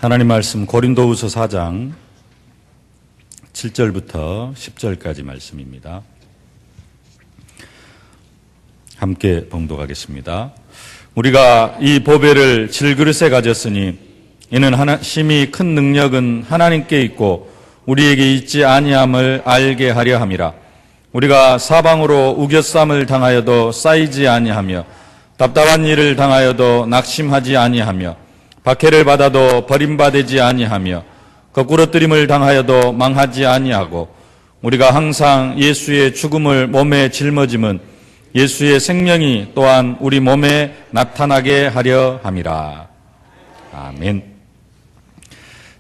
하나님 말씀 고린도후서 4장 7절부터 10절까지 말씀입니다. 함께 봉독하겠습니다. 우리가 이 보배를 질그릇에 가졌으니 이는 심히 큰 능력은 하나님께 있고 우리에게 있지 아니함을 알게 하려 함이라. 우리가 사방으로 우겨쌈을 당하여도 쌓이지 아니하며 답답한 일을 당하여도 낙심하지 아니하며 박해를 받아도 버림받지 아니하며 거꾸러뜨림을 당하여도 망하지 아니하고 우리가 항상 예수의 죽음을 몸에 짊어짐은 예수의 생명이 또한 우리 몸에 나타나게 하려 함이라. 아멘.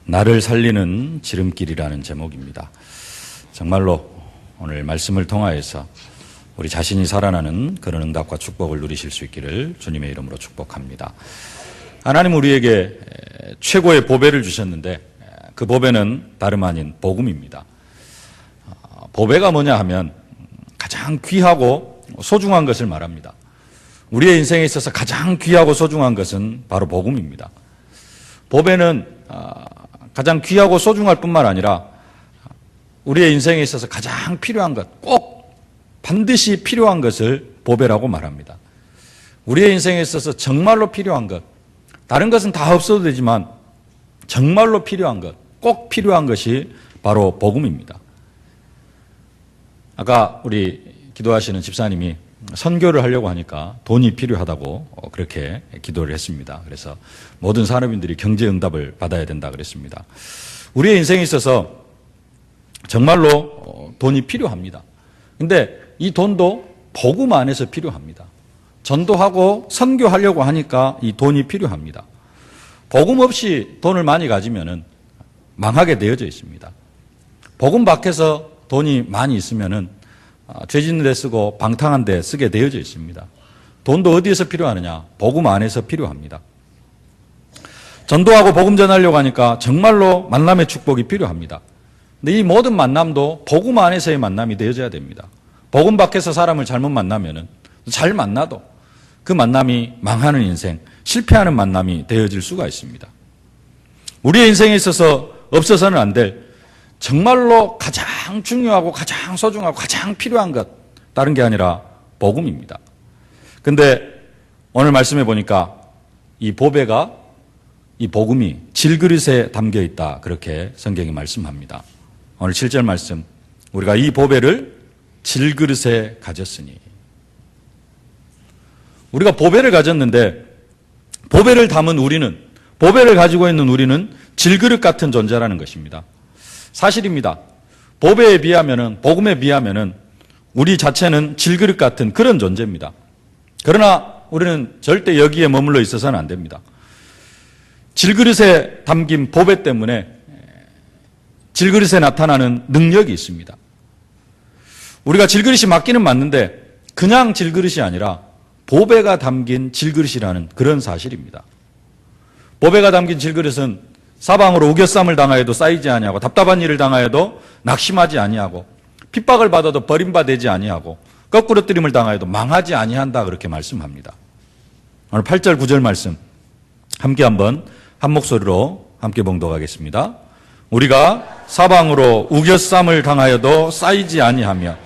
나를 살리는 지름길이라는 제목입니다. 정말로 오늘 말씀을 통하여서 우리 자신이 살아나는 그런 응답과 축복을 누리실 수 있기를 주님의 이름으로 축복합니다. 하나님 우리에게 최고의 보배를 주셨는데 그 보배는 다름 아닌 복음입니다. 보배가 뭐냐 하면 가장 귀하고 소중한 것을 말합니다. 우리의 인생에 있어서 가장 귀하고 소중한 것은 바로 복음입니다. 보배는 가장 귀하고 소중할 뿐만 아니라 우리의 인생에 있어서 가장 필요한 것, 꼭 반드시 필요한 것을 보배라고 말합니다. 우리의 인생에 있어서 정말로 필요한 것, 다른 것은 다 없어도 되지만 정말로 필요한 것, 꼭 필요한 것이 바로 복음입니다. 아까 우리 기도하시는 집사님이 선교를 하려고 하니까 돈이 필요하다고 그렇게 기도를 했습니다. 그래서 모든 산업인들이 경제응답을 받아야 된다 그랬습니다. 우리의 인생에 있어서 정말로 돈이 필요합니다. 근데 이 돈도 복음 안에서 필요합니다. 전도하고 선교하려고 하니까 이 돈이 필요합니다. 복음 없이 돈을 많이 가지면은 망하게 되어져 있습니다. 복음 밖에서 돈이 많이 있으면은 죄 짓는 데 쓰고 방탕한 데 쓰게 되어져 있습니다. 돈도 어디에서 필요하느냐? 복음 안에서 필요합니다. 전도하고 복음 전하려고 하니까 정말로 만남의 축복이 필요합니다. 근데 이 모든 만남도 복음 안에서의 만남이 되어져야 됩니다. 복음 밖에서 사람을 잘못 만나면은 잘 만나도 그 만남이 망하는 인생, 실패하는 만남이 되어질 수가 있습니다. 우리의 인생에 있어서 없어서는 안 될 정말로 가장 중요하고 가장 소중하고 가장 필요한 것, 다른 게 아니라 복음입니다. 근데 오늘 말씀해 보니까 이 보배가, 이 복음이 질그릇에 담겨 있다, 그렇게 성경이 말씀합니다. 오늘 7절 말씀, 우리가 이 보배를 질그릇에 가졌으니. 우리가 보배를 가졌는데 보배를 담은 우리는, 보배를 가지고 있는 우리는 질그릇 같은 존재라는 것입니다. 사실입니다. 보배에 비하면은, 복음에 비하면은 우리 자체는 질그릇 같은 그런 존재입니다. 그러나 우리는 절대 여기에 머물러 있어서는 안 됩니다. 질그릇에 담긴 보배 때문에 질그릇에 나타나는 능력이 있습니다. 우리가 질그릇이 맞기는 맞는데 그냥 질그릇이 아니라 보배가 담긴 질그릇이라는 그런 사실입니다. 보배가 담긴 질그릇은 사방으로 우겨쌈을 당하여도 쌓이지 아니하고 답답한 일을 당하여도 낙심하지 아니하고 핍박을 받아도 버림받지 아니하고 거꾸러뜨림을 당하여도 망하지 아니한다, 그렇게 말씀합니다. 오늘 8절 9절 말씀 함께 한번 한 목소리로 함께 봉독하겠습니다. 우리가 사방으로 우겨쌈을 당하여도 쌓이지 아니하며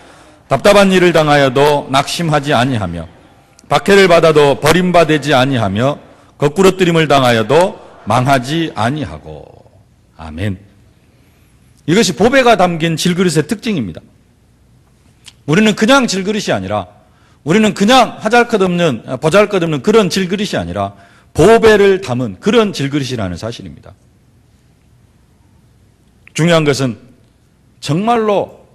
답답한 일을 당하여도 낙심하지 아니하며 박해를 받아도 버림받지 아니하며 거꾸러뜨림을 당하여도 망하지 아니하고. 아멘. 이것이 보배가 담긴 질그릇의 특징입니다. 우리는 그냥 질그릇이 아니라, 우리는 그냥 하잘것없는, 보잘것없는 그런 질그릇이 아니라 보배를 담은 그런 질그릇이라는 사실입니다. 중요한 것은 정말로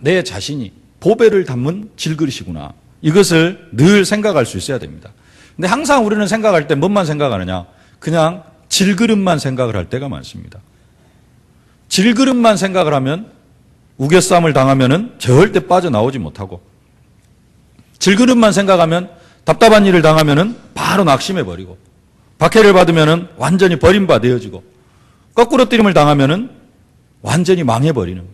내 자신이 보배를 담은 질그릇이구나, 이것을 늘 생각할 수 있어야 됩니다. 근데 항상 우리는 생각할 때 뭔만 생각하느냐? 그냥 질그릇만 생각을 할 때가 많습니다. 질그릇만 생각을 하면 우겨쌈을 당하면은 절대 빠져나오지 못하고, 질그릇만 생각하면 답답한 일을 당하면은 바로 낙심해버리고, 박해를 받으면은 완전히 버림받아지고, 거꾸로뜨림을 당하면은 완전히 망해버리는,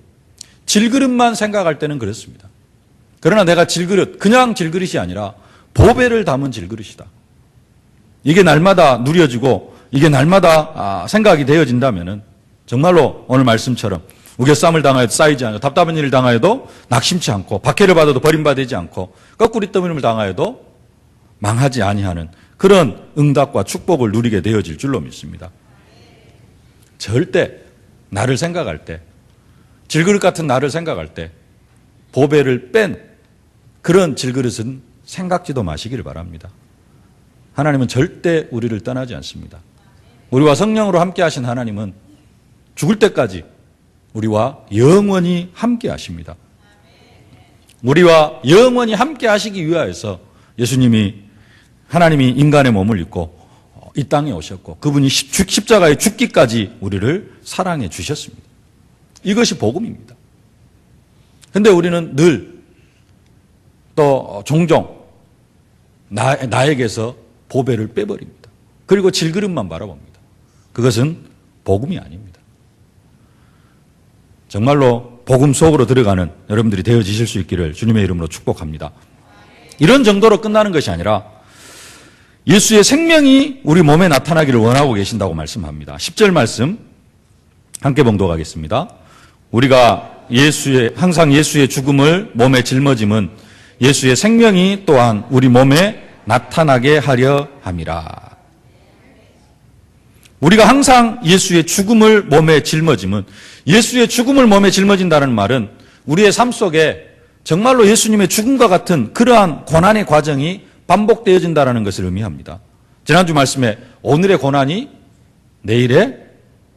질그릇만 생각할 때는 그렇습니다. 그러나 내가 질그릇, 그냥 질그릇이 아니라 보배를 담은 질그릇이다. 이게 날마다 누려지고 이게 날마다 생각이 되어진다면은 정말로 오늘 말씀처럼 우겨쌈을 당하여도 쌓이지 않고 답답한 일을 당하여도 낙심치 않고 박해를 받아도 버림받지 않고 거꾸리 떠밀림을 당하여도 망하지 아니하는 그런 응답과 축복을 누리게 되어질 줄로 믿습니다. 절대 나를 생각할 때, 질그릇 같은 나를 생각할 때 보배를 뺀 그런 질그릇은 생각지도 마시기를 바랍니다. 하나님은 절대 우리를 떠나지 않습니다. 우리와 성령으로 함께 하신 하나님은 죽을 때까지 우리와 영원히 함께 하십니다. 우리와 영원히 함께 하시기 위하여서 하나님이 인간의 몸을 입고 이 땅에 오셨고 그분이 십자가에 죽기까지 우리를 사랑해 주셨습니다. 이것이 복음입니다. 그런데 우리는 늘 또 종종 나에게서 보배를 빼버립니다. 그리고 질그릇만 바라봅니다. 그것은 복음이 아닙니다. 정말로 복음 속으로 들어가는 여러분들이 되어지실 수 있기를 주님의 이름으로 축복합니다. 이런 정도로 끝나는 것이 아니라 예수의 생명이 우리 몸에 나타나기를 원하고 계신다고 말씀합니다. 10절 말씀 함께 봉독하겠습니다. 우리가 항상 예수의 죽음을 몸에 짊어짐은 예수의 생명이 또한 우리 몸에 나타나게 하려 함이라. 우리가 항상 예수의 죽음을 몸에 짊어짐은 예수의 죽음을 몸에 짊어진다는 말은 우리의 삶 속에 정말로 예수님의 죽음과 같은 그러한 고난의 과정이 반복되어진다는 것을 의미합니다. 지난주 말씀에 오늘의 고난이 내일의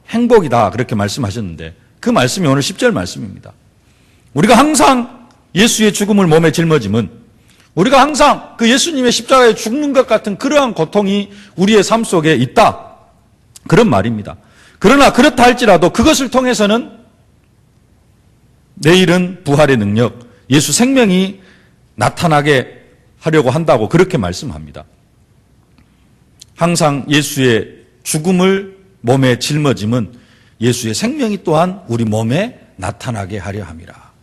행복이다 그렇게 말씀하셨는데 그 말씀이 오늘 10절 말씀입니다. 우리가 항상 예수의 죽음을 몸에 짊어짐은 우리가 항상 그 예수님의 십자가에 죽는 것 같은 그러한 고통이 우리의 삶 속에 있다. 그런 말입니다. 그러나 그렇다 할지라도 그것을 통해서는 내일은 부활의 능력, 예수 생명이 나타나게 하려고 한다고 그렇게 말씀합니다. 항상 예수의 죽음을 몸에 짊어짐은 예수의 생명이 또한 우리 몸에 나타나게 하려 함이라.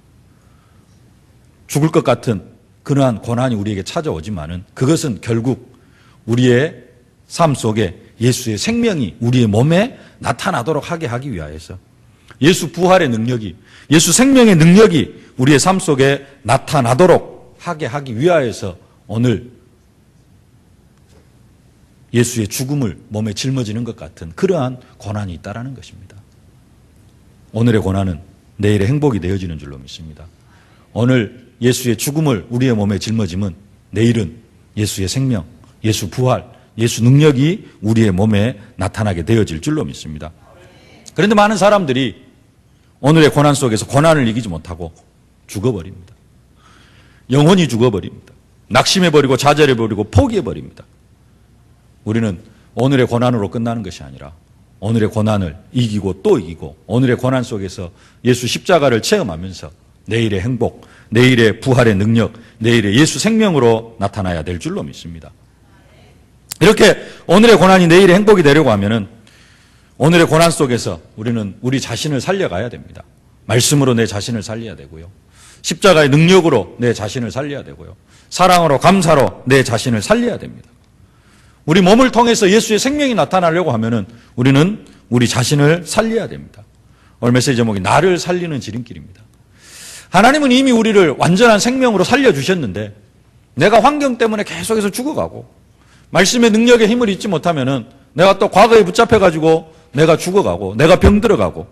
죽을 것 같은 그러한 고난이 우리에게 찾아오지만은 그것은 결국 우리의 삶 속에 예수의 생명이 우리의 몸에 나타나도록 하게 하기 위하여서 예수 부활의 능력이, 예수 생명의 능력이 우리의 삶 속에 나타나도록 하게 하기 위하여서 오늘 예수의 죽음을 몸에 짊어지는 것 같은 그러한 고난이 있다라는 것입니다. 오늘의 고난은 내일의 행복이 되어지는 줄로 믿습니다. 오늘 예수의 죽음을 우리의 몸에 짊어짐은 내일은 예수의 생명, 예수 부활, 예수 능력이 우리의 몸에 나타나게 되어질 줄로 믿습니다. 그런데 많은 사람들이 오늘의 고난 속에서 고난을 이기지 못하고 죽어버립니다. 영혼이 죽어버립니다. 낙심해버리고 좌절해버리고 포기해버립니다. 우리는 오늘의 고난으로 끝나는 것이 아니라 오늘의 고난을 이기고 또 이기고 오늘의 고난 속에서 예수 십자가를 체험하면서 내일의 행복, 내일의 부활의 능력, 내일의 예수 생명으로 나타나야 될 줄로 믿습니다. 이렇게 오늘의 고난이 내일의 행복이 되려고 하면은 오늘의 고난 속에서 우리는 우리 자신을 살려가야 됩니다. 말씀으로 내 자신을 살려야 되고요. 십자가의 능력으로 내 자신을 살려야 되고요. 사랑으로 감사로 내 자신을 살려야 됩니다. 우리 몸을 통해서 예수의 생명이 나타나려고 하면은 우리는 우리 자신을 살려야 됩니다. 오늘 메시지 제목이 나를 살리는 지름길입니다. 하나님은 이미 우리를 완전한 생명으로 살려주셨는데 내가 환경 때문에 계속해서 죽어가고 말씀의 능력에 힘을 잊지 못하면은 내가 또 과거에 붙잡혀가지고 내가 죽어가고 내가 병들어가고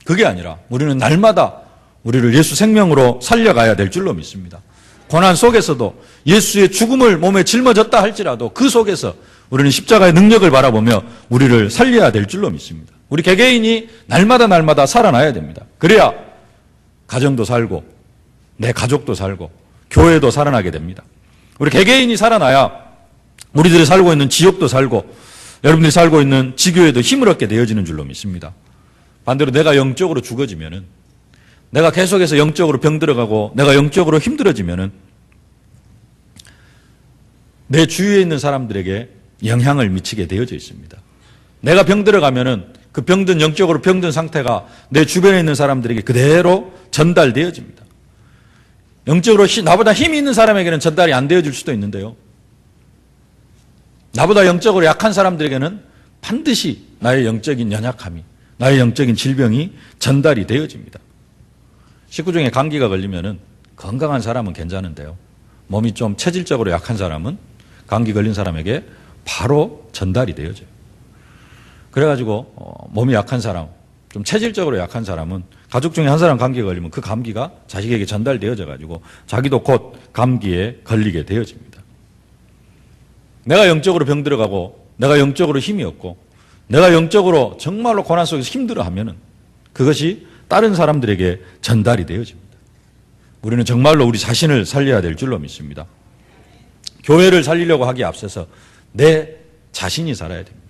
그게 아니라 우리는 날마다 우리를 예수 생명으로 살려가야 될 줄로 믿습니다. 고난 속에서도 예수의 죽음을 몸에 짊어졌다 할지라도 그 속에서 우리는 십자가의 능력을 바라보며 우리를 살려야 될 줄로 믿습니다. 우리 개개인이 날마다 살아나야 됩니다. 그래야 가정도 살고 내 가족도 살고 교회도 살아나게 됩니다. 우리 개개인이 살아나야 우리들이 살고 있는 지역도 살고 여러분들이 살고 있는 지교회도 힘을 얻게 되어지는 줄로 믿습니다. 반대로 내가 영적으로 죽어지면은 내가 계속해서 영적으로 병들어가고 내가 영적으로 힘들어지면은 내 주위에 있는 사람들에게 영향을 미치게 되어져 있습니다. 내가 병들어가면은 그 병든 영적으로 병든 상태가 내 주변에 있는 사람들에게 그대로 전달되어집니다. 영적으로 나보다 힘이 있는 사람에게는 전달이 안 되어질 수도 있는데요. 나보다 영적으로 약한 사람들에게는 반드시 나의 영적인 연약함이, 나의 영적인 질병이 전달이 되어집니다. 식구 중에 감기가 걸리면은 건강한 사람은 괜찮은데요. 몸이 좀 체질적으로 약한 사람은 감기 걸린 사람에게 바로 전달이 되어져요. 그래가지고 몸이 약한 사람, 좀 체질적으로 약한 사람은 가족 중에 한 사람 감기에 걸리면 그 감기가 자식에게 전달되어져 가지고 자기도 곧 감기에 걸리게 되어집니다. 내가 영적으로 병들어가고 내가 영적으로 힘이 없고 내가 영적으로 정말로 고난 속에서 힘들어하면은 그것이 다른 사람들에게 전달이 되어집니다. 우리는 정말로 우리 자신을 살려야 될 줄로 믿습니다. 교회를 살리려고 하기에 앞서서 내 자신이 살아야 됩니다.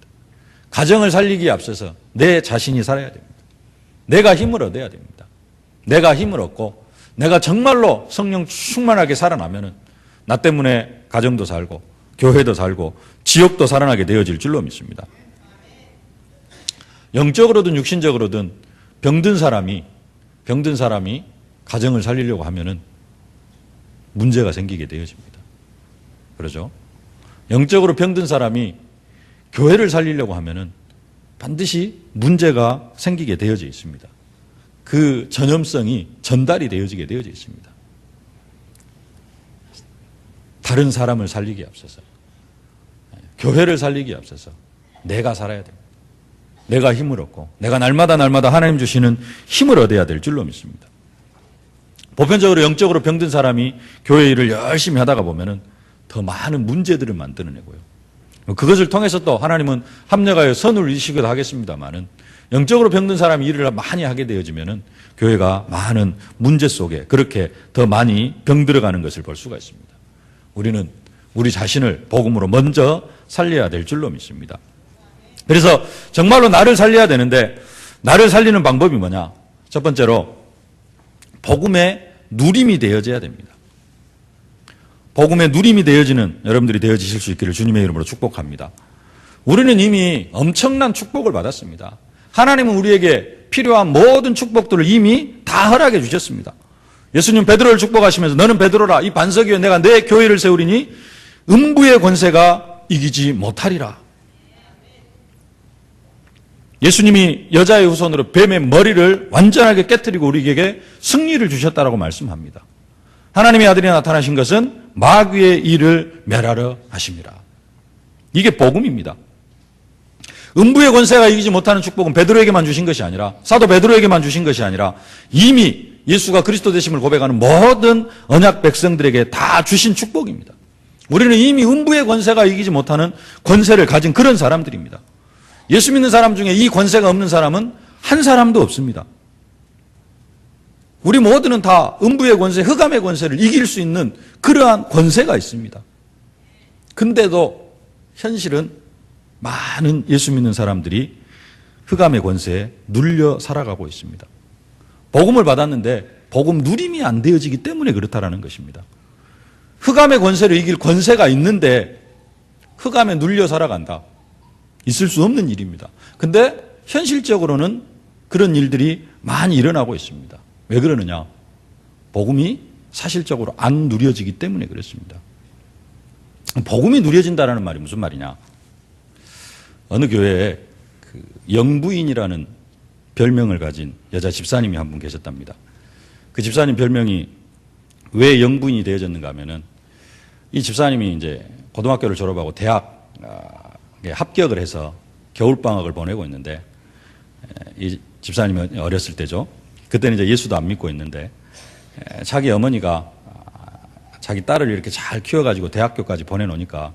가정을 살리기에 앞서서 내 자신이 살아야 됩니다. 내가 힘을 얻어야 됩니다. 내가 힘을 얻고 내가 정말로 성령 충만하게 살아나면은 나 때문에 가정도 살고 교회도 살고 지역도 살아나게 되어질 줄로 믿습니다. 영적으로든 육신적으로든 병든 사람이 가정을 살리려고 하면은 문제가 생기게 되어집니다. 그러죠? 영적으로 병든 사람이 교회를 살리려고 하면은 반드시 문제가 생기게 되어져 있습니다. 그 전염성이 전달이 되어지게 되어져 있습니다. 다른 사람을 살리기에 앞서서, 교회를 살리기에 앞서서 내가 살아야 됩니다. 내가 힘을 얻고 내가 날마다 하나님 주시는 힘을 얻어야 될 줄로 믿습니다. 보편적으로 영적으로 병든 사람이 교회 일을 열심히 하다가 보면은 더 많은 문제들을 만들어내고요. 그것을 통해서 또 하나님은 합력하여 선을 이루시기도 하겠습니다만은 영적으로 병든 사람이 일을 많이 하게 되어지면은 교회가 많은 문제 속에 그렇게 더 많이 병들어가는 것을 볼 수가 있습니다. 우리는 우리 자신을 복음으로 먼저 살려야 될 줄로 믿습니다. 그래서 정말로 나를 살려야 되는데 나를 살리는 방법이 뭐냐? 첫 번째로 복음의 누림이 되어져야 됩니다. 복음의 누림이 되어지는 여러분들이 되어지실 수 있기를 주님의 이름으로 축복합니다. 우리는 이미 엄청난 축복을 받았습니다. 하나님은 우리에게 필요한 모든 축복들을 이미 다 허락해 주셨습니다. 예수님 베드로를 축복하시면서 너는 베드로라 이 반석 위에 내가 내 교회를 세우리니 음부의 권세가 이기지 못하리라. 예수님이 여자의 후손으로 뱀의 머리를 완전하게 깨뜨리고 우리에게 승리를 주셨다라고 말씀합니다. 하나님의 아들이 나타나신 것은 마귀의 일을 멸하려 하심이라. 이게 복음입니다. 음부의 권세가 이기지 못하는 축복은 베드로에게만 주신 것이 아니라 사도 베드로에게만 주신 것이 아니라 이미 예수가 그리스도 되심을 고백하는 모든 언약 백성들에게 다 주신 축복입니다. 우리는 이미 음부의 권세가 이기지 못하는 권세를 가진 그런 사람들입니다. 예수 믿는 사람 중에 이 권세가 없는 사람은 한 사람도 없습니다. 우리 모두는 다 음부의 권세, 흑암의 권세를 이길 수 있는 그러한 권세가 있습니다. 근데도 현실은 많은 예수 믿는 사람들이 흑암의 권세에 눌려 살아가고 있습니다. 복음을 받았는데 복음 누림이 안 되어지기 때문에 그렇다라는 것입니다. 흑암의 권세를 이길 권세가 있는데 흑암에 눌려 살아간다. 있을 수 없는 일입니다. 근데 현실적으로는 그런 일들이 많이 일어나고 있습니다. 왜 그러느냐? 복음이 사실적으로 안 누려지기 때문에 그렇습니다. 복음이 누려진다는 말이 무슨 말이냐? 어느 교회에 그 영부인이라는 별명을 가진 여자 집사님이 한 분 계셨답니다. 그 집사님 별명이 왜 영부인이 되어졌는가 하면은 이 집사님이 이제 고등학교를 졸업하고 대학 합격을 해서 겨울방학을 보내고 있는데 이 집사님은 어렸을 때죠. 그때는 이제 예수도 안 믿고 있는데 자기 어머니가 자기 딸을 이렇게 잘 키워가지고 대학교까지 보내놓으니까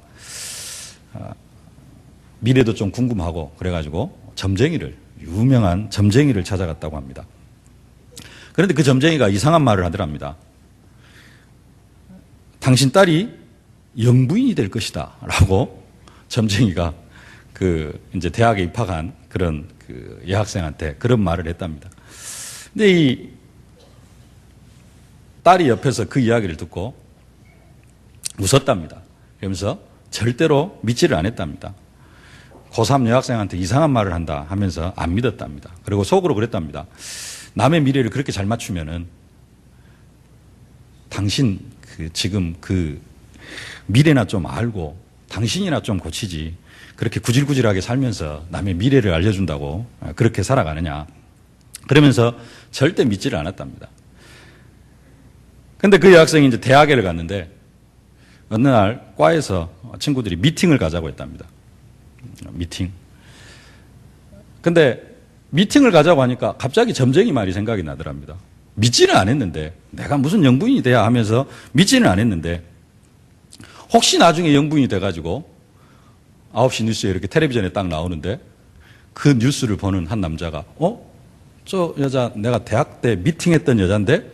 미래도 좀 궁금하고 그래가지고 유명한 점쟁이를 찾아갔다고 합니다. 그런데 그 점쟁이가 이상한 말을 하더랍니다. 당신 딸이 영부인이 될 것이다 라고 점쟁이가 이제 대학에 입학한 그런 여학생한테 그런 말을 했답니다. 근데 이 딸이 옆에서 그 이야기를 듣고 웃었답니다. 그러면서 절대로 믿지를 않았답니다. 고3 여학생한테 이상한 말을 한다 하면서 안 믿었답니다. 그리고 속으로 그랬답니다. 남의 미래를 그렇게 잘 맞추면은 당신 지금 미래나 좀 알고 당신이나 좀 고치지. 그렇게 구질구질하게 살면서 남의 미래를 알려준다고 그렇게 살아가느냐. 그러면서 절대 믿지를 않았답니다. 근데 그 여학생이 이제 대학에를 갔는데 어느 날 과에서 친구들이 미팅을 가자고 했답니다. 미팅. 근데 미팅을 가자고 하니까 갑자기 점쟁이 말이 생각이 나더랍니다. 믿지는 않았는데 내가 무슨 영부인이 돼야 하면서 믿지는 않았는데 혹시 나중에 영부인이 돼가지고 9시 뉴스에 이렇게 텔레비전에 딱 나오는데 그 뉴스를 보는 한 남자가 저 여자 내가 대학 때 미팅했던 여잔데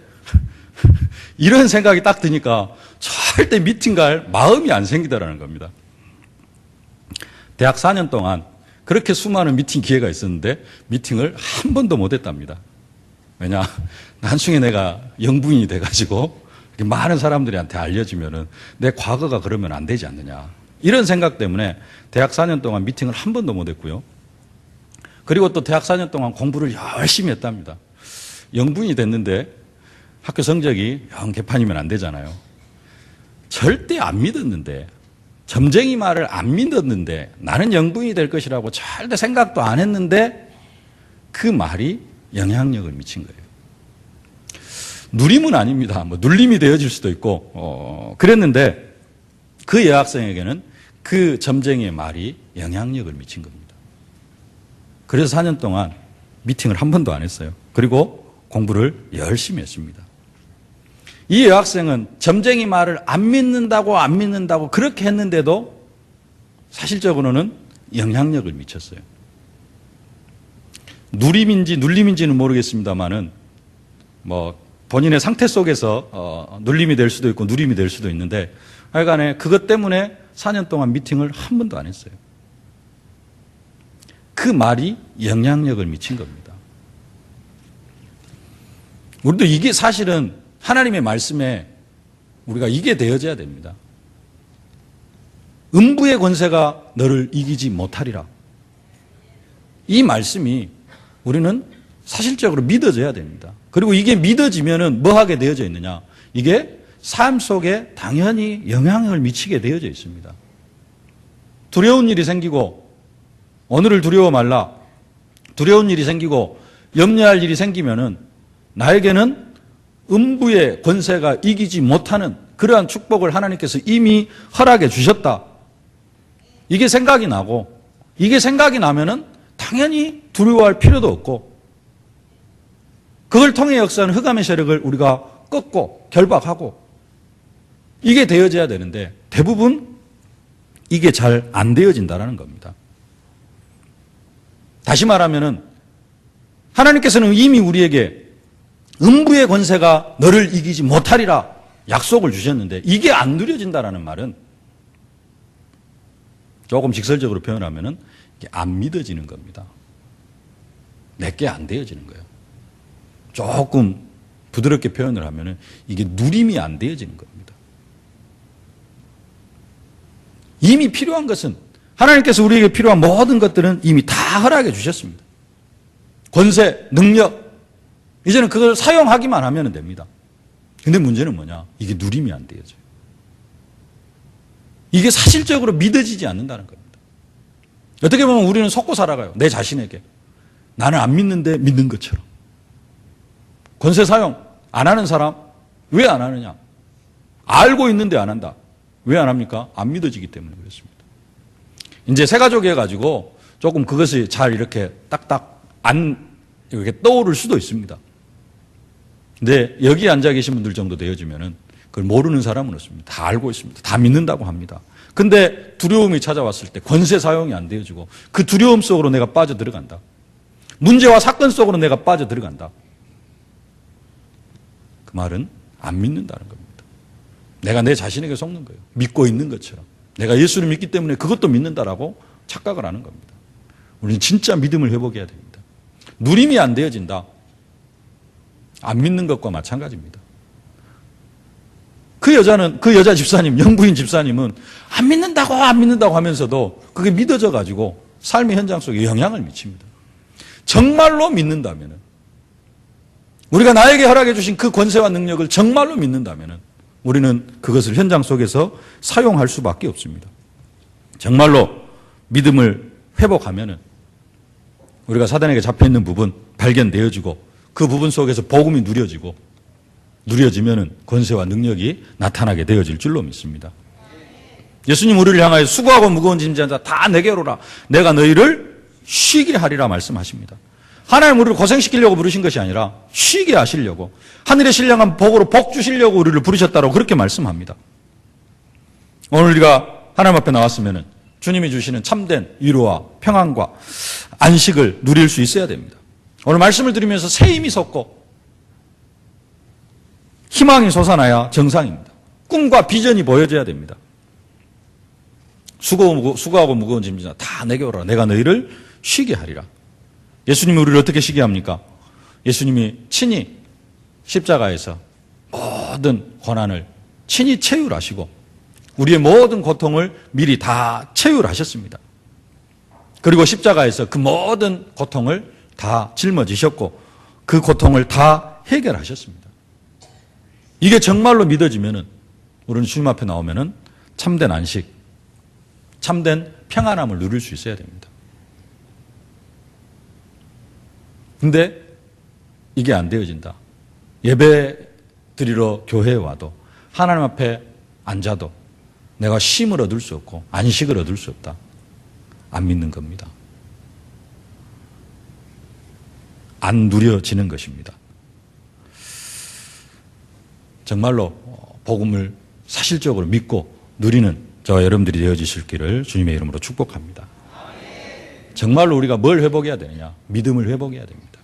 이런 생각이 딱 드니까 절대 미팅 갈 마음이 안 생기더라는 겁니다. 대학 4년 동안 그렇게 수많은 미팅 기회가 있었는데 미팅을 한 번도 못 했답니다. 왜냐? 나중에 내가 영부인이 돼가지고 많은 사람들한테 알려지면은 내 과거가 그러면 안 되지 않느냐. 이런 생각 때문에 대학 4년 동안 미팅을 한 번도 못 했고요. 그리고 또 대학 4년 동안 공부를 열심히 했답니다. 영부인이 됐는데 학교 성적이 영 개판이면 안 되잖아요. 절대 안 믿었는데, 점쟁이 말을 안 믿었는데, 나는 영부인이 될 것이라고 절대 생각도 안 했는데 그 말이 영향력을 미친 거예요. 누림은 아닙니다. 뭐 눌림이 되어질 수도 있고 그랬는데 그 여학생에게는 그 점쟁이의 말이 영향력을 미친 겁니다. 그래서 4년 동안 미팅을 한 번도 안 했어요. 그리고 공부를 열심히 했습니다. 이 여학생은 점쟁이 말을 안 믿는다고 그렇게 했는데도 사실적으로는 영향력을 미쳤어요. 누림인지 눌림인지는 모르겠습니다만은 뭐 본인의 상태 속에서 눌림이 될 수도 있고 누림이 될 수도 있는데 하여간에 그것 때문에 4년 동안 미팅을 한 번도 안 했어요. 그 말이 영향력을 미친 겁니다. 우리도 이게 사실은 하나님의 말씀에 우리가 이게 되어져야 됩니다. 음부의 권세가 너를 이기지 못하리라. 이 말씀이 우리는 사실적으로 믿어져야 됩니다. 그리고 이게 믿어지면은 뭐 하게 되어져 있느냐? 이게 삶 속에 당연히 영향을 미치게 되어져 있습니다. 두려운 일이 생기고 오늘을 두려워 말라. 두려운 일이 생기고 염려할 일이 생기면은 나에게는 음부의 권세가 이기지 못하는 그러한 축복을 하나님께서 이미 허락해 주셨다. 이게 생각이 나고 이게 생각이 나면은 당연히 두려워할 필요도 없고 그걸 통해 역사하는 흑암의 세력을 우리가 꺾고 결박하고 이게 되어져야 되는데 대부분 이게 잘 안 되어진다는 겁니다. 다시 말하면은 하나님께서는 이미 우리에게 음부의 권세가 너를 이기지 못하리라 약속을 주셨는데 이게 안 누려진다는 말은 조금 직설적으로 표현하면은 이게 안 믿어지는 겁니다. 내게 안 되어지는 거예요. 조금 부드럽게 표현을 하면은 이게 누림이 안 되어지는 겁니다. 이미 필요한 것은 하나님께서 우리에게 필요한 모든 것들은 이미 다 허락해 주셨습니다. 권세, 능력 이제는 그걸 사용하기만 하면 됩니다. 근데 문제는 뭐냐? 이게 누림이 안 되어져요. 이게 사실적으로 믿어지지 않는다는 겁니다. 어떻게 보면 우리는 속고 살아가요. 내 자신에게. 나는 안 믿는데 믿는 것처럼. 권세 사용 안 하는 사람 왜 안 하느냐? 알고 있는데 안 한다. 왜 안 합니까? 안 믿어지기 때문에 그렇습니다. 이제 새 가족이 해가지고 조금 그것이 잘 이렇게 딱딱 안 이렇게 떠오를 수도 있습니다. 근데 여기 앉아 계신 분들 정도 되어지면은 그걸 모르는 사람은 없습니다. 다 알고 있습니다. 다 믿는다고 합니다. 근데 두려움이 찾아왔을 때 권세 사용이 안 되어지고 그 두려움 속으로 내가 빠져 들어간다. 문제와 사건 속으로 내가 빠져 들어간다. 그 말은 안 믿는다는 겁니다. 내가 내 자신에게 속는 거예요. 믿고 있는 것처럼. 내가 예수를 믿기 때문에 그것도 믿는다라고 착각을 하는 겁니다. 우리는 진짜 믿음을 회복해야 됩니다. 누림이 안 되어진다. 안 믿는 것과 마찬가지입니다. 그 여자 집사님, 영부인 집사님은 안 믿는다고 하면서도 그게 믿어져 가지고 삶의 현장 속에 영향을 미칩니다. 정말로 믿는다면은 우리가 나에게 허락해 주신 그 권세와 능력을 정말로 믿는다면은 우리는 그것을 현장 속에서 사용할 수밖에 없습니다. 정말로 믿음을 회복하면은 우리가 사단에게 잡혀있는 부분 발견되어지고 그 부분 속에서 복음이 누려지면은 권세와 능력이 나타나게 되어질 줄로 믿습니다. 예수님 우리를 향하여 수고하고 무거운 짐진 자 다 내게로 오라. 내가 너희를 쉬게 하리라 말씀하십니다. 하나님 우리를 고생시키려고 부르신 것이 아니라 쉬게 하시려고, 하늘의 신령한 복으로 복 주시려고 우리를 부르셨다고 그렇게 말씀합니다. 오늘 우리가 하나님 앞에 나왔으면은 주님이 주시는 참된 위로와 평안과 안식을 누릴 수 있어야 됩니다. 오늘 말씀을 들으면서 새 힘이 솟고 희망이 솟아나야 정상입니다. 꿈과 비전이 보여져야 됩니다. 수고하고 무거운 짐진 자 다 내게 오라. 내가 너희를 쉬게 하리라. 예수님이 우리를 어떻게 쉬게 합니까? 예수님이 친히 십자가에서 모든 고난을 친히 체휼하시고 우리의 모든 고통을 미리 다 체휼하셨습니다. 그리고 십자가에서 그 모든 고통을 다 짊어지셨고 그 고통을 다 해결하셨습니다. 이게 정말로 믿어지면은 우리는 주님 앞에 나오면은 참된 안식, 참된 평안함을 누릴 수 있어야 됩니다. 근데 이게 안 되어진다. 예배 드리러 교회에 와도 하나님 앞에 앉아도 내가 쉼을 얻을 수 없고 안식을 얻을 수 없다. 안 믿는 겁니다. 안 누려지는 것입니다. 정말로 복음을 사실적으로 믿고 누리는 저와 여러분들이 되어지실 길을 주님의 이름으로 축복합니다. 정말로 우리가 뭘 회복해야 되느냐? 믿음을 회복해야 됩니다.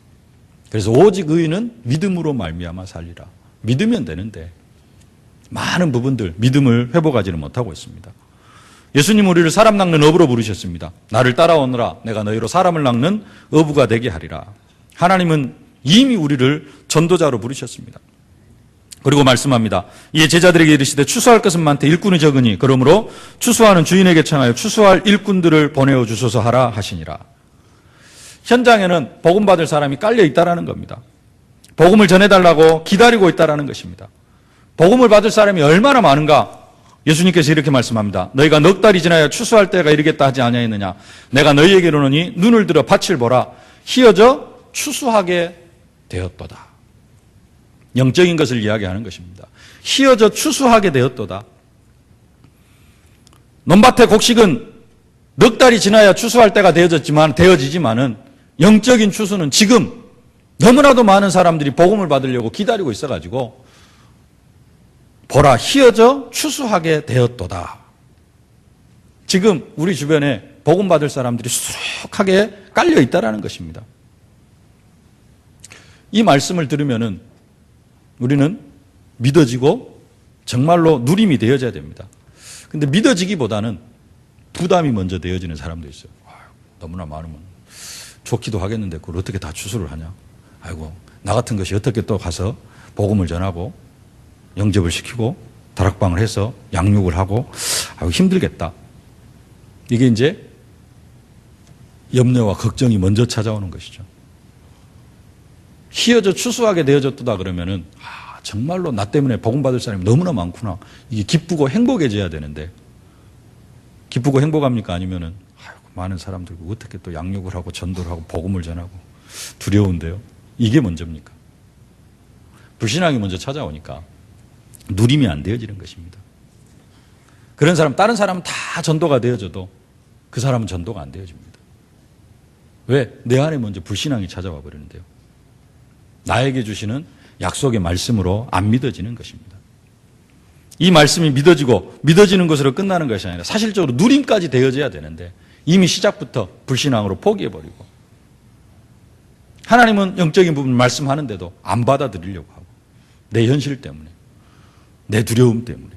그래서 오직 의인은 믿음으로 말미암아 살리라. 믿으면 되는데 많은 부분들 믿음을 회복하지는 못하고 있습니다. 예수님 우리를 사람 낚는 어부로 부르셨습니다. 나를 따라오너라. 내가 너희로 사람을 낚는 어부가 되게 하리라. 하나님은 이미 우리를 전도자로 부르셨습니다. 그리고 말씀합니다. 이에 제자들에게 이르시되 추수할 것은 많되 일꾼이 적으니 그러므로 추수하는 주인에게 청하여 추수할 일꾼들을 보내어 주소서 하라 하시니라. 현장에는 복음 받을 사람이 깔려 있다라는 겁니다. 복음을 전해달라고 기다리고 있다라는 것입니다. 복음을 받을 사람이 얼마나 많은가? 예수님께서 이렇게 말씀합니다. 너희가 넉 달이 지나야 추수할 때가 이르겠다 하지 아니하였느냐? 내가 너희에게 이르노니 눈을 들어 밭을 보라. 희어져 추수하게 되었도다. 영적인 것을 이야기하는 것입니다. 희어져 추수하게 되었도다. 논밭의 곡식은 넉 달이 지나야 추수할 때가 되어지지만은 영적인 추수는 지금 너무나도 많은 사람들이 복음을 받으려고 기다리고 있어가지고 보라 희어져 추수하게 되었도다. 지금 우리 주변에 복음 받을 사람들이 수룩하게 깔려 있다라는 것입니다. 이 말씀을 들으면은 우리는 믿어지고 정말로 누림이 되어져야 됩니다. 근데 믿어지기보다는 부담이 먼저 되어지는 사람도 있어요. 너무나 많으면 좋기도 하겠는데 그걸 어떻게 다 추수를 하냐. 아이고 나 같은 것이 어떻게 또 가서 복음을 전하고 영접을 시키고 다락방을 해서 양육을 하고 아이고 힘들겠다. 이게 이제 염려와 걱정이 먼저 찾아오는 것이죠. 희어져 추수하게 되어졌다 그러면은 정말로 나 때문에 복음 받을 사람이 너무나 많구나. 이게 기쁘고 행복해져야 되는데 기쁘고 행복합니까? 아니면은 많은 사람들 어떻게 또 양육을 하고 전도를 하고 복음을 전하고 두려운데요. 이게 먼저입니까? 불신앙이 먼저 찾아오니까 누림이 안 되어지는 것입니다. 그런 사람 다른 사람은 다 전도가 되어져도 그 사람은 전도가 안 되어집니다. 왜? 내 안에 먼저 불신앙이 찾아와 버리는데요. 나에게 주시는 약속의 말씀으로 안 믿어지는 것입니다. 이 말씀이 믿어지는 것으로 끝나는 것이 아니라 사실적으로 누림까지 되어져야 되는데 이미 시작부터 불신앙으로 포기해버리고 하나님은 영적인 부분을 말씀하는데도 안 받아들이려고 하고 내 현실 때문에 내 두려움 때문에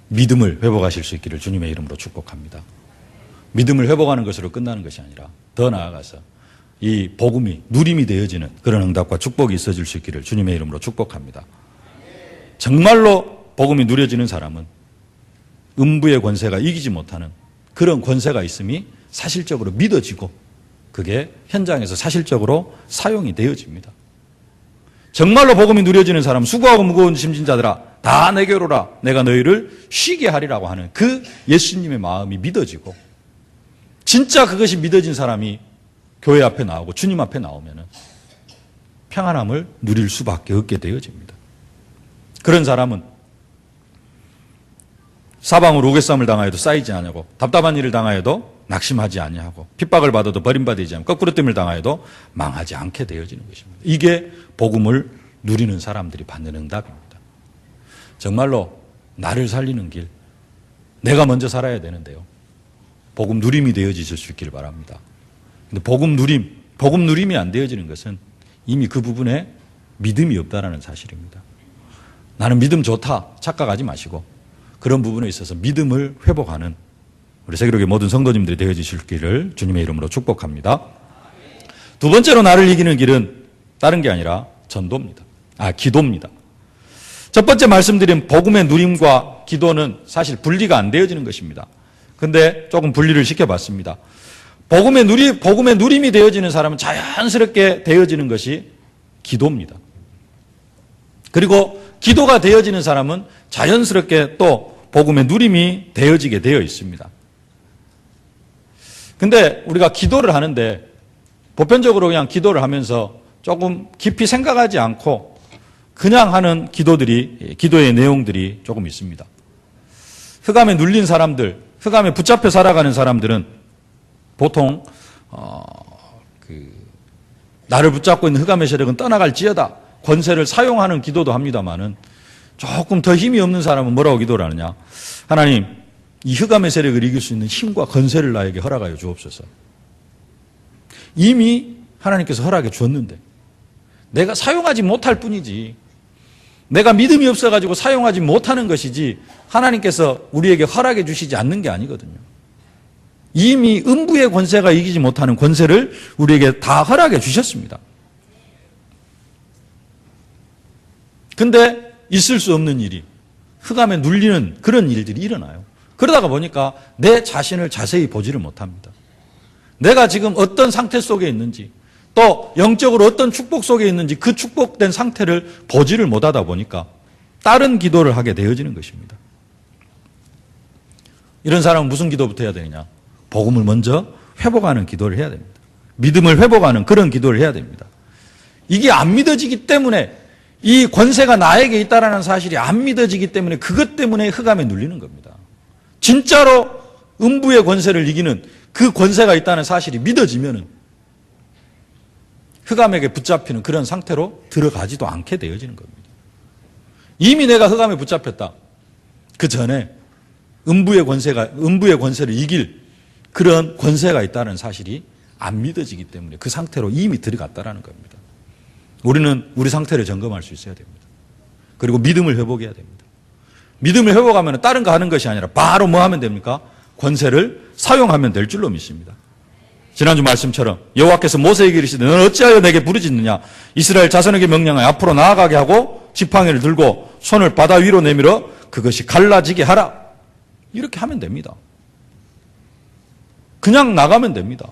믿음을 회복하실 수 있기를 주님의 이름으로 축복합니다. 믿음을 회복하는 것으로 끝나는 것이 아니라 더 나아가서 이 복음이 누림이 되어지는 그런 응답과 축복이 있어질 수 있기를 주님의 이름으로 축복합니다. 정말로 복음이 누려지는 사람은 음부의 권세가 이기지 못하는 그런 권세가 있음이 사실적으로 믿어지고 그게 현장에서 사실적으로 사용이 되어집니다. 정말로 복음이 누려지는 사람은 수고하고 무거운 짐진 자들아 다 내게로 오라. 내가 너희를 쉬게 하리라고 하는 그 예수님의 마음이 믿어지고, 진짜 그것이 믿어진 사람이 교회 앞에 나오고 주님 앞에 나오면 평안함을 누릴 수밖에 없게 되어집니다. 그런 사람은 사방으로 우겨쌈을 당하여도 쌓이지 아니하고, 답답한 일을 당하여도 낙심하지 아니하고, 핍박을 받아도 버림받지 않고, 거꾸로 뜸을 당하여도 망하지 않게 되어지는 것입니다. 이게 복음을 누리는 사람들이 받는 응답입니다. 정말로 나를 살리는 길, 내가 먼저 살아야 되는데요, 복음 누림이 되어지실 수 있기를 바랍니다. 근데 복음 누림이 안 되어지는 것은 이미 그 부분에 믿음이 없다라는 사실입니다. 나는 믿음 좋다 착각하지 마시고, 그런 부분에 있어서 믿음을 회복하는 우리 세계로의 모든 성도님들이 되어지실 길을 주님의 이름으로 축복합니다. 두 번째로 나를 이기는 길은 다른 게 아니라 기도입니다. 첫 번째 말씀드린 복음의 누림과 기도는 사실 분리가 안 되어지는 것입니다. 근데 조금 분리를 시켜봤습니다. 복음의 누림이 되어지는 사람은 자연스럽게 되어지는 것이 기도입니다. 그리고 기도가 되어지는 사람은 자연스럽게 또 복음의 누림이 되어지게 되어 있습니다. 근데 우리가 기도를 하는데 보편적으로 그냥 기도를 하면서 조금 깊이 생각하지 않고 그냥 하는 기도의 내용들이 조금 있습니다. 흑암에 눌린 사람들, 흑암에 붙잡혀 살아가는 사람들은 보통 나를 붙잡고 있는 흑암의 세력은 떠나갈지어다 권세를 사용하는 기도도 합니다만은, 조금 더 힘이 없는 사람은 뭐라고 기도를 하느냐? 하나님, 이 흑암의 세력을 이길 수 있는 힘과 권세를 나에게 허락하여 주옵소서. 이미 하나님께서 허락해 주었는데 내가 사용하지 못할 뿐이지, 내가 믿음이 없어가지고 사용하지 못하는 것이지 하나님께서 우리에게 허락해 주시지 않는 게 아니거든요. 이미 음부의 권세가 이기지 못하는 권세를 우리에게 다 허락해 주셨습니다. 근데 있을 수 없는 일이, 흑암에 눌리는 그런 일들이 일어나요. 그러다가 보니까 내 자신을 자세히 보지를 못합니다. 내가 지금 어떤 상태 속에 있는지, 또 영적으로 어떤 축복 속에 있는지 그 축복된 상태를 보지를 못하다 보니까 다른 기도를 하게 되어지는 것입니다. 이런 사람은 무슨 기도부터 해야 되느냐? 복음을 먼저 회복하는 기도를 해야 됩니다. 믿음을 회복하는 그런 기도를 해야 됩니다. 이게 안 믿어지기 때문에, 이 권세가 나에게 있다는 사실이 안 믿어지기 때문에, 그것 때문에 흑암에 눌리는 겁니다. 진짜로 음부의 권세를 이기는 그 권세가 있다는 사실이 믿어지면은 흑암에게 붙잡히는 그런 상태로 들어가지도 않게 되어지는 겁니다. 이미 내가 흑암에 붙잡혔다. 그 전에 음부의 권세를 이길 그런 권세가 있다는 사실이 안 믿어지기 때문에 그 상태로 이미 들어갔다라는 겁니다. 우리는 우리 상태를 점검할 수 있어야 됩니다. 그리고 믿음을 회복해야 됩니다. 믿음을 회복하면 다른 거 하는 것이 아니라 바로 뭐 하면 됩니까? 권세를 사용하면 될 줄로 믿습니다. 지난주 말씀처럼 여호와께서 모세에게 이르시되 너는 어찌하여 내게 부르짖느냐? 이스라엘 자손에게 명령하여 앞으로 나아가게 하고 지팡이를 들고 손을 바다 위로 내밀어 그것이 갈라지게 하라. 이렇게 하면 됩니다. 그냥 나가면 됩니다.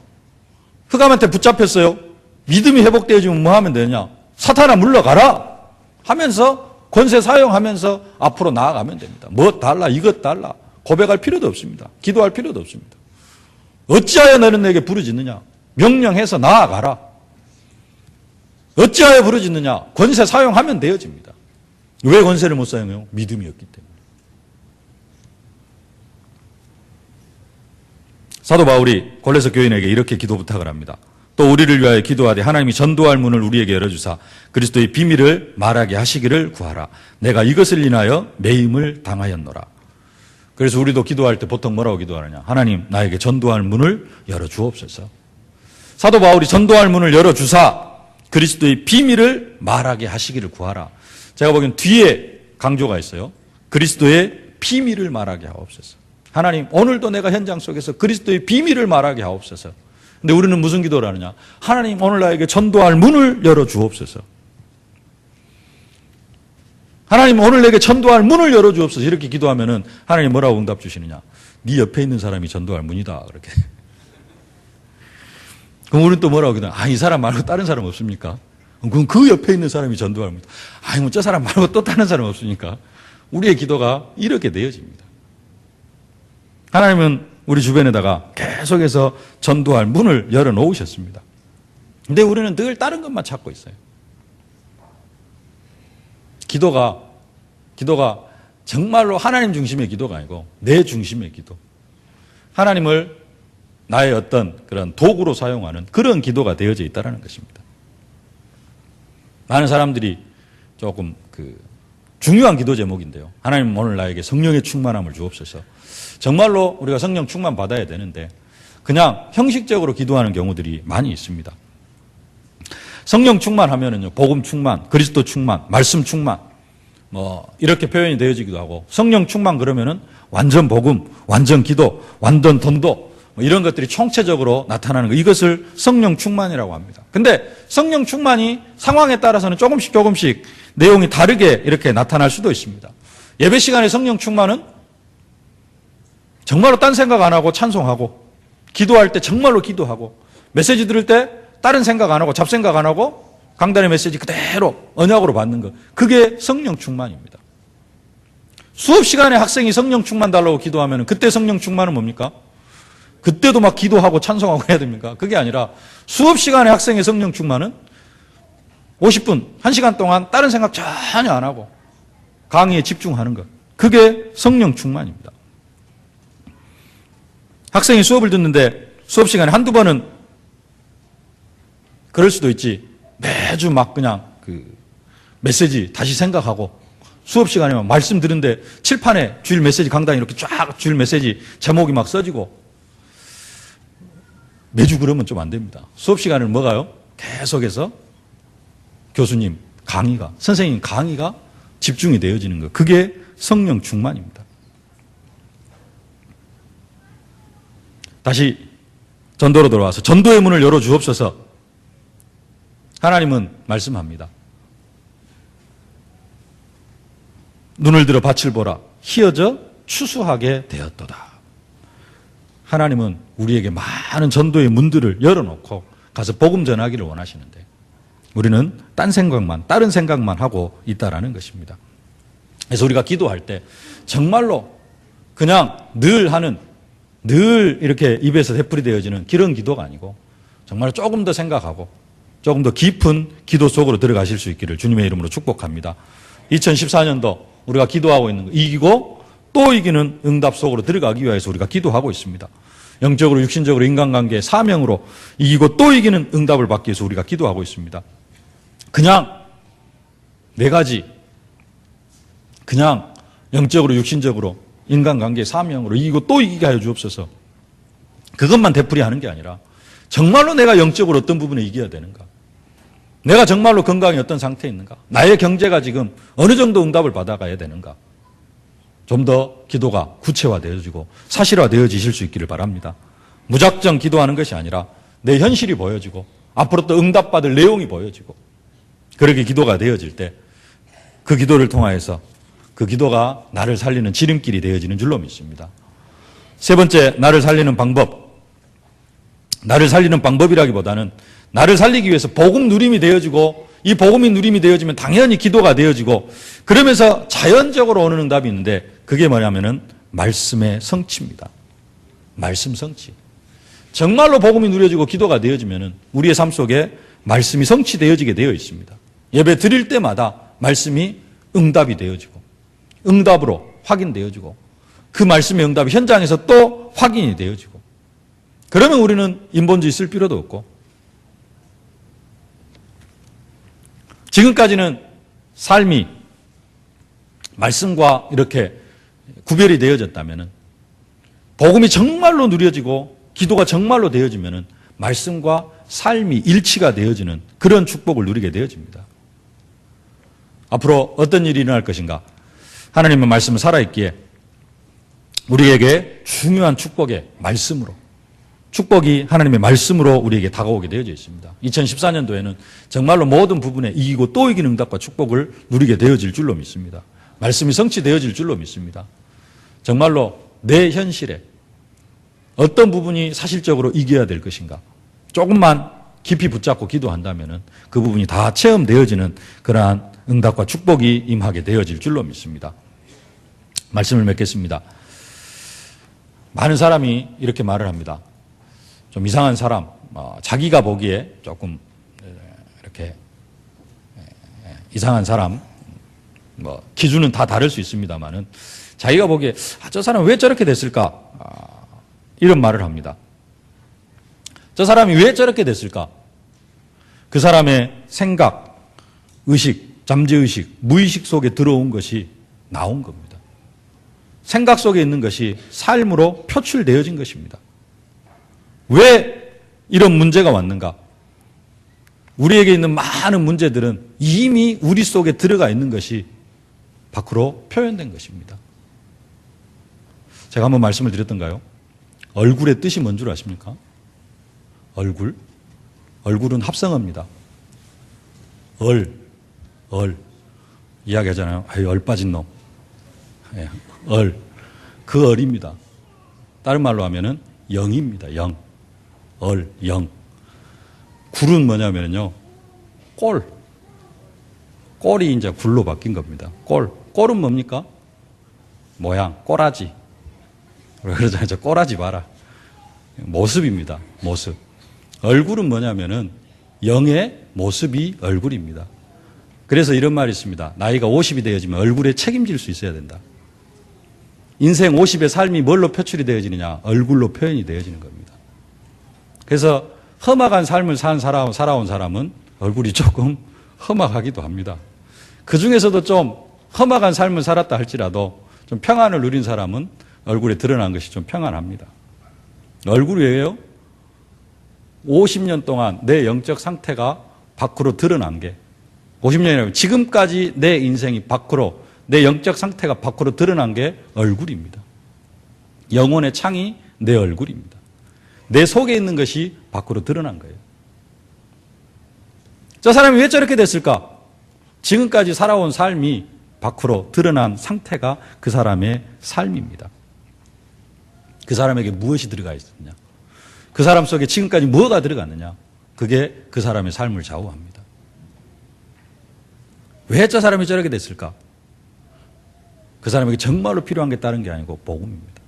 흑암한테 붙잡혔어요. 믿음이 회복되어지면 뭐 하면 되냐? 사탄아 물러가라 하면서 권세 사용하면서 앞으로 나아가면 됩니다. 뭐 달라 이것 달라 고백할 필요도 없습니다. 기도할 필요도 없습니다. 어찌하여 너는 내게 부르짖느냐? 명령해서 나아가라. 어찌하여 부르짖느냐? 권세 사용하면 되어집니다. 왜 권세를 못 사용해요? 믿음이 없기 때문에. 사도 바울이 골로새 교인에게 이렇게 기도 부탁을 합니다. 또 우리를 위하여 기도하되 하나님이 전도할 문을 우리에게 열어주사 그리스도의 비밀을 말하게 하시기를 구하라. 내가 이것을 인하여 매임을 당하였노라. 그래서 우리도 기도할 때 보통 뭐라고 기도하느냐? 하나님 나에게 전도할 문을 열어주옵소서. 사도 바울이 전도할 문을 열어주사 그리스도의 비밀을 말하게 하시기를 구하라. 제가 보기엔 뒤에 강조가 있어요. 그리스도의 비밀을 말하게 하옵소서. 하나님 오늘도 내가 현장 속에서 그리스도의 비밀을 말하게 하옵소서. 근데 우리는 무슨 기도를 하느냐? 하나님 오늘 나에게 전도할 문을 열어주옵소서. 하나님 오늘 내게 전도할 문을 열어주옵소서. 이렇게 기도하면은 하나님 뭐라고 응답 주시느냐? 네 옆에 있는 사람이 전도할 문이다. 그렇게. 그럼 우리는 또 뭐라고 기도하냐? 이 사람 말고 다른 사람 없습니까? 그럼 그 옆에 있는 사람이 전도할 문이다. 뭐 저 사람 말고 또 다른 사람 없습니까? 우리의 기도가 이렇게 되어집니다. 하나님은 우리 주변에다가 계속해서 전도할 문을 열어놓으셨습니다. 근데 우리는 늘 다른 것만 찾고 있어요. 기도가 정말로 하나님 중심의 기도가 아니고 내 중심의 기도. 하나님을 나의 어떤 그런 도구로 사용하는 그런 기도가 되어져 있다는 것입니다. 많은 사람들이 조금 중요한 기도 제목인데요. 하나님 오늘 나에게 성령의 충만함을 주옵소서. 정말로 우리가 성령 충만 받아야 되는데 그냥 형식적으로 기도하는 경우들이 많이 있습니다. 성령 충만하면은요, 복음 충만, 그리스도 충만, 말씀 충만, 이렇게 표현이 되어지기도 하고, 성령 충만 그러면은 완전 복음, 완전 기도, 완전 전도, 이런 것들이 총체적으로 나타나는 거, 이것을 성령 충만이라고 합니다. 근데 성령 충만이 상황에 따라서는 조금씩 내용이 다르게 이렇게 나타날 수도 있습니다. 예배 시간에 성령 충만은 정말로 딴 생각 안 하고 찬송하고, 기도할 때 정말로 기도하고, 메시지 들을 때 다른 생각 안 하고 잡생각 안 하고 강단의 메시지 그대로 언약으로 받는 것, 그게 성령 충만입니다. 수업 시간에 학생이 성령 충만 달라고 기도하면 그때 성령 충만은 뭡니까? 그때도 막 기도하고 찬송하고 해야 됩니까? 그게 아니라 수업 시간에 학생의 성령 충만은 50분, 1시간 동안 다른 생각 전혀 안 하고 강의에 집중하는 것, 그게 성령 충만입니다. 학생이 수업을 듣는데 수업 시간에 한두 번은 그럴 수도 있지, 매주 막 그냥 메시지 다시 생각하고 수업 시간에 말씀 들은데 칠판에 주일 메시지 강당 이렇게 쫙 주일 메시지 제목이 막 써지고, 매주 그러면 좀 안 됩니다. 수업 시간에는 뭐가요? 계속해서 교수님 강의가, 선생님 강의가 집중이 되어지는 것, 그게 성령 충만입니다. 다시 전도로 돌아와서 전도의 문을 열어 주옵소서. 하나님은 말씀합니다. 눈을 들어 밭을 보라. 희어져 추수하게 되었도다. 하나님은 우리에게 많은 전도의 문들을 열어놓고 가서 복음 전하기를 원하시는데 우리는 다른 생각만 하고 있다라는 것입니다. 그래서 우리가 기도할 때 정말로 그냥 늘 이렇게 입에서 되풀이되어지는 그런 기도가 아니고 정말 조금 더 생각하고 조금 더 깊은 기도 속으로 들어가실 수 있기를 주님의 이름으로 축복합니다. 2014년도 우리가 기도하고 있는 거, 이기고 또 이기는 응답 속으로 들어가기 위해서 우리가 기도하고 있습니다. 영적으로 육신적으로 인간관계 사명으로 이기고 또 이기는 응답을 받기 위해서 우리가 기도하고 있습니다. 그냥 네 가지, 그냥 영적으로 육신적으로 인간관계 사명으로 이기고 또 이기게 하여 주옵소서. 그것만 되풀이하는 게 아니라 정말로 내가 영적으로 어떤 부분에 이겨야 되는가? 내가 정말로 건강이 어떤 상태에 있는가? 나의 경제가 지금 어느 정도 응답을 받아가야 되는가? 좀 더 기도가 구체화되어지고 사실화되어지실 수 있기를 바랍니다. 무작정 기도하는 것이 아니라 내 현실이 보여지고 앞으로 또 응답받을 내용이 보여지고 그렇게 기도가 되어질 때 그 기도를 통하여서 그 기도가 나를 살리는 지름길이 되어지는 줄로 믿습니다. 세 번째, 나를 살리는 방법이라기보다는 나를 살리기 위해서 복음 누림이 되어지고 이 복음이 누림이 되어지면 당연히 기도가 되어지고 그러면서 자연적으로 오는 응답이 있는데 그게 뭐냐면은 말씀의 성취입니다. 말씀 성취. 정말로 복음이 누려지고 기도가 되어지면은 우리의 삶 속에 말씀이 성취되어지게 되어 있습니다. 예배 드릴 때마다 말씀이 응답이 되어지고 응답으로 확인되어지고 그 말씀의 응답이 현장에서 또 확인이 되어지고 그러면 우리는 인본주의 쓸 필요도 없고 지금까지는 삶이 말씀과 이렇게 구별이 되어졌다면 복음이 정말로 누려지고 기도가 정말로 되어지면 말씀과 삶이 일치가 되어지는 그런 축복을 누리게 되어집니다. 앞으로 어떤 일이 일어날 것인가? 하나님의 말씀은 살아있기에 우리에게 중요한 축복의 말씀으로 축복이 하나님의 말씀으로 우리에게 다가오게 되어져 있습니다. 2014년도에는 정말로 모든 부분에 이기고 또 이기는 응답과 축복을 누리게 되어질 줄로 믿습니다. 말씀이 성취되어질 줄로 믿습니다. 정말로 내 현실에 어떤 부분이 사실적으로 이겨야 될 것인가? 조금만 깊이 붙잡고 기도한다면 그 부분이 다 체험되어지는 그러한 응답과 축복이 임하게 되어질 줄로 믿습니다. 말씀을 맺겠습니다. 많은 사람이 이렇게 말을 합니다. 좀 이상한 사람, 자기가 보기에 조금 이렇게 이상한 사람, 기준은 다 다를 수 있습니다만은 자기가 보기에 저 사람 왜 저렇게 됐을까? 이런 말을 합니다. 저 사람이 왜 저렇게 됐을까? 그 사람의 생각, 의식, 잠재의식, 무의식 속에 들어온 것이 나온 겁니다. 생각 속에 있는 것이 삶으로 표출되어진 것입니다. 왜 이런 문제가 왔는가? 우리에게 있는 많은 문제들은 이미 우리 속에 들어가 있는 것이 밖으로 표현된 것입니다. 제가 한번 말씀을 드렸던가요? 얼굴의 뜻이 뭔 줄 아십니까? 얼굴? 얼굴은 합성어입니다. 이야기하잖아요. 얼 빠진 놈. 그 얼입니다. 다른 말로 하면은 영입니다. 영. 영. 굴은 뭐냐면요. 꼴이 이제 굴로 바뀐 겁니다. 꼴은 뭡니까? 모양, 꼬라지. 그러잖아요. 저 꼬라지 봐라. 모습입니다. 모습. 얼굴은 뭐냐면은 영의 모습이 얼굴입니다. 그래서 이런 말이 있습니다. 나이가 50이 되어지면 얼굴에 책임질 수 있어야 된다. 인생 50의 삶이 뭘로 표출이 되어지느냐? 얼굴로 표현이 되어지는 겁니다. 그래서 험악한 삶을 살아온 사람은 얼굴이 조금 험악하기도 합니다. 그 중에서도 좀 험악한 삶을 살았다 할지라도 좀 평안을 누린 사람은 얼굴에 드러난 것이 좀 평안합니다. 얼굴이 왜요? 50년 동안 내 영적 상태가 밖으로 드러난 게 50년이라면 지금까지 내 인생이 밖으로 내 영적 상태가 밖으로 드러난 게 얼굴입니다. 영혼의 창이 내 얼굴입니다. 내 속에 있는 것이 밖으로 드러난 거예요. 저 사람이 왜 저렇게 됐을까? 지금까지 살아온 삶이 밖으로 드러난 상태가 그 사람의 삶입니다. 그 사람에게 무엇이 들어가 있었느냐? 그 사람 속에 지금까지 뭐가 들어갔느냐? 그게 그 사람의 삶을 좌우합니다. 왜 저 사람이 저렇게 됐을까? 그 사람에게 정말로 필요한 게 다른 게 아니고 복음입니다.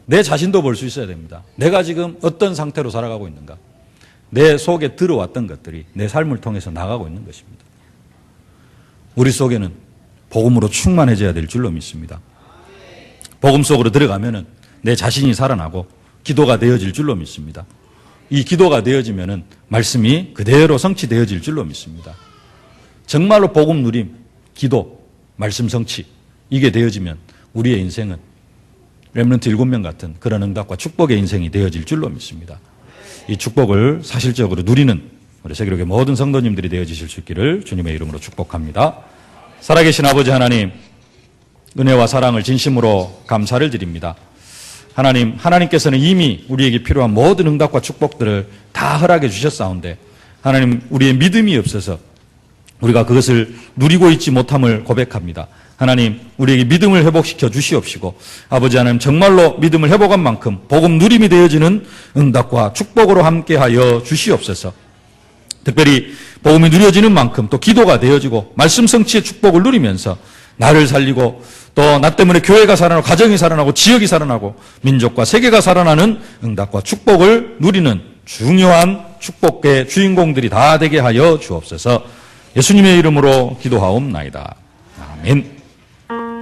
내 자신도 볼 수 있어야 됩니다. 내가 지금 어떤 상태로 살아가고 있는가? 내 속에 들어왔던 것들이 내 삶을 통해서 나가고 있는 것입니다. 우리 속에는 복음으로 충만해져야 될 줄로 믿습니다. 복음 속으로 들어가면은 내 자신이 살아나고 기도가 되어질 줄로 믿습니다. 이 기도가 되어지면은 말씀이 그대로 성취되어질 줄로 믿습니다. 정말로 복음 누림, 기도, 말씀 성취 이게 되어지면 우리의 인생은 렘넌트 7명 같은 그런 응답과 축복의 인생이 되어질 줄로 믿습니다. 이 축복을 사실적으로 누리는 우리 세계로의 모든 성도님들이 되어지실 수 있기를 주님의 이름으로 축복합니다. 살아계신 아버지 하나님, 은혜와 사랑을 진심으로 감사를 드립니다. 하나님께서는 이미 우리에게 필요한 모든 응답과 축복들을 다 허락해 주셨사온데 하나님 우리의 믿음이 없어서 우리가 그것을 누리고 있지 못함을 고백합니다. 하나님 우리에게 믿음을 회복시켜 주시옵시고 아버지 하나님 정말로 믿음을 회복한 만큼 복음 누림이 되어지는 응답과 축복으로 함께하여 주시옵소서. 특별히 복음이 누려지는 만큼 또 기도가 되어지고 말씀 성취의 축복을 누리면서 나를 살리고 또 나 때문에 교회가 살아나고 가정이 살아나고 지역이 살아나고 민족과 세계가 살아나는 응답과 축복을 누리는 중요한 축복의 주인공들이 다 되게 하여 주옵소서. 예수님의 이름으로 기도하옵나이다. 아멘.